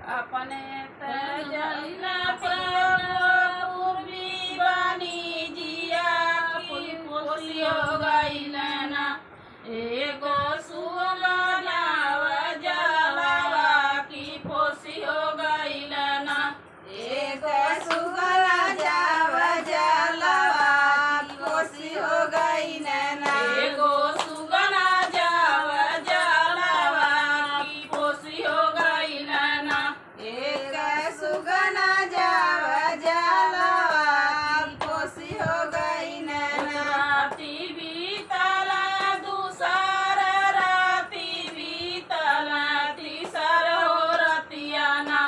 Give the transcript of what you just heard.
अपने तजला पूर्वी बानी जिया की पोसियो गईलना एगो सुगना जलावा की पोसियो गईलना एगो सुगना जलावा की पोसियो गईलना एगो सुगना जलावा की पोसियो गईलना एक सुगना जलावा की पोसियो गईलना राती बीतला दूसर राती बीतला तीसर हो रतियाना